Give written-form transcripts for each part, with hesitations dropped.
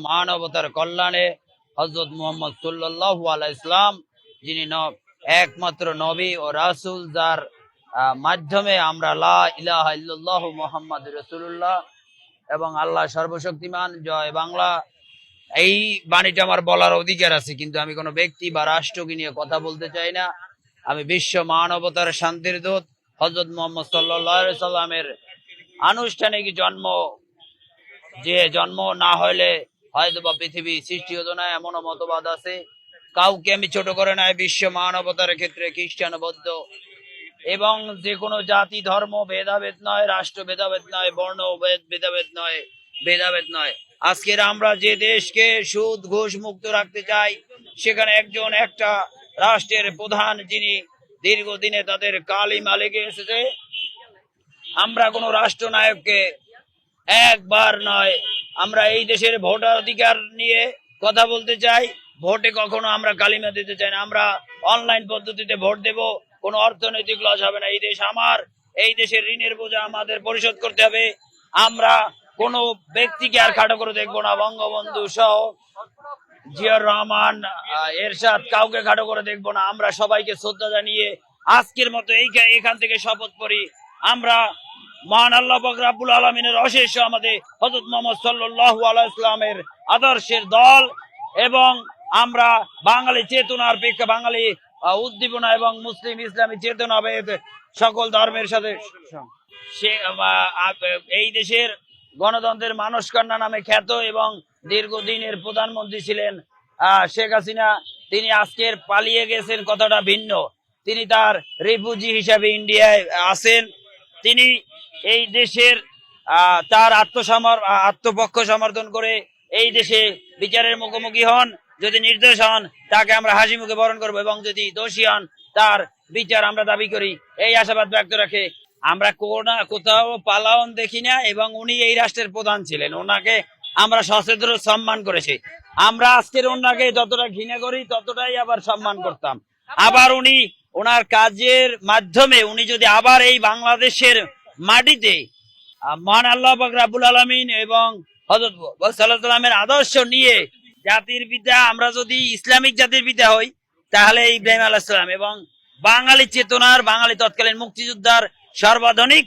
মানবতার কল্যাণে হযরত মুহাম্মদ সাল্লাল্লাহু আলাইহি ইসলাম, যিনি একমাত্র নবী ও রাসূল, যার মাধ্যমে আমরা লা ইলাহা ইল্লাল্লাহ মুহাম্মাদুর রাসূলুল্লাহ এবং আল্লাহ সর্বশক্তিমান, জয় বাংলা। এই বাণীটা আমার বলার অধিকার আছে, কিন্তু আমি কোনো ব্যক্তি বা রাষ্ট্রকে নিয়ে কথা বলতে চাই না। আমি বিশ্ব মানবতার শান্তির দূত হযরত মুহাম্মদ সাল্লাল্লাহু আলাইহি সাল্লামের আনুষ্ঠানিক জন্ম না হলে হয়তো বা পৃথিবী সৃষ্টি হতো না, এমনও মতবাদ আছে। কাউকে আমি ছোট করে নাই। বিশ্ব মানবতার ক্ষেত্রে খ্রিস্টান, বৌদ্ধ এবং যে কোনো জাতি ধর্ম ভেদাভেদ নয়, রাষ্ট্র ভেদাভেদ নয়, বর্ণ ভেদাভেদ নয়। আজকের আমরা যে দেশকে সুদ ঘুষ মুক্ত রাখতে চাই, সেখানে একটা রাষ্ট্রের প্রধান, যিনি দীর্ঘদিনে তাদের কালিমা লেগে এসেছে। আমরা কোনো রাষ্ট্রনায়ককে একবার নয়, আমরা এই দেশের ভোটার অধিকার নিয়ে কথা বলতে চাই। ভোটে কখনো আমরা কালিমা দিতে চাই না। আমরা অনলাইন পদ্ধতিতে ভোট দেব, কোনো অর্থনৈতিক লস হবে না। এই দেশ আমার, এই দেশের ঋণের বোঝা আমাদের পরিশোধ করতে হবে। আমরা কোনো ব্যক্তিকে আর খাটো করে দেখবো না। বঙ্গবন্ধু সহ জিয়াউর রহমান, এরশাদ, কাউকে খাটো করে দেখবো না। আমরা সবাইকে শ্রদ্ধা জানিয়ে আজকের মতো এখান থেকে শপথ করি, আমরা মহান আল্লাহ পাক রব্বুল আলামিনের অশেষ আমাদের হযরত মুহাম্মদ সাল্লাল্লাহু আলাইহি ওয়াসাল্লামের আদর্শের দল, এবং আমরা বাঙালি চেতনার প্রেক্ষা, বাঙালি উদ্দীপনা এবং মুসলিম ইসলামী চেতনা সকল ধর্মের সাথে এই দেশের গণতন্ত্রের মানসকন্যা নামে খ্যাত এবং দীর্ঘদিনের প্রধানমন্ত্রী ছিলেন শেখ হাসিনা। তিনি আজকের পালিয়ে গেছেন, কথাটা ভিন্ন। তিনি তার রিফিউজি হিসাবে ইন্ডিয়ায় আছেন। তিনি এই দেশের তার আত্মপক্ষ সমর্থন করে এই দেশে বিচারের মুখোমুখি হন। যদি নির্দোষ হন, তাকে আমরা হাসি মুখে বরণ করবো, এবং যদি দোষী হন, তার বিচার আমরা দাবি করি। এই আশাবাদ ব্যক্ত রাখে আমরা কোথাও পালাওন দেখি না, এবং উনি এই রাষ্ট্রের প্রধান ছিলেন। ওনাকে আমরা সচেতন সম্মান করেছি। আমরা আজকের ওনাকে যতটা ঘৃণা করি, ততটাই আবার সম্মান করতাম। আবার ওনার কাজের মাধ্যমে উনি যদি আবার এই বাংলাদেশের মাটিতে মহান আল্লাহ পাক রব্বুল আলামিন এবং হযরত সাল্লাল্লাহু আলাইহি ওয়াসাল্লামের আদর্শ নিয়ে জাতির পিতা, আমরা যদি ইসলামিক জাতির পিতা হই, তাহলে ইব্রাহিম আলাইহিস সালাম, এবং বাঙালি চেতনার, বাঙালি তৎকালীন মুক্তিযোদ্ধার সর্বাধুনিক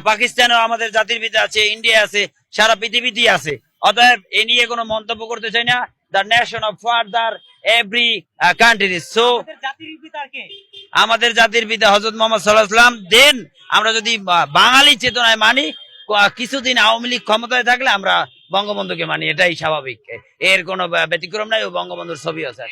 পাকিস্তানেও আমাদের জাতির পিতা আছে, ইন্ডিয়া আছে, সারা পৃথিবীতেই আছে। অতএব এ নিয়ে কোনো মন্তব্য করতে চাই না। The nation of father every country. So আমাদের জাতির পিতা হযরত মুহাম্মদ সাল্লাল্লাহু আলাইহি ওয়াসাল্লাম। দেন আমরা যদি বাঙালি চেতনায় মানি, কিছুদিন আওয়ামী লীগ ক্ষমতায় থাকলে আমরা বঙ্গবন্ধুকে মানি, এটাই স্বাভাবিক। এর কোনো ব্যতিক্রম নাই। ও বঙ্গবন্ধুর ছবি আছে।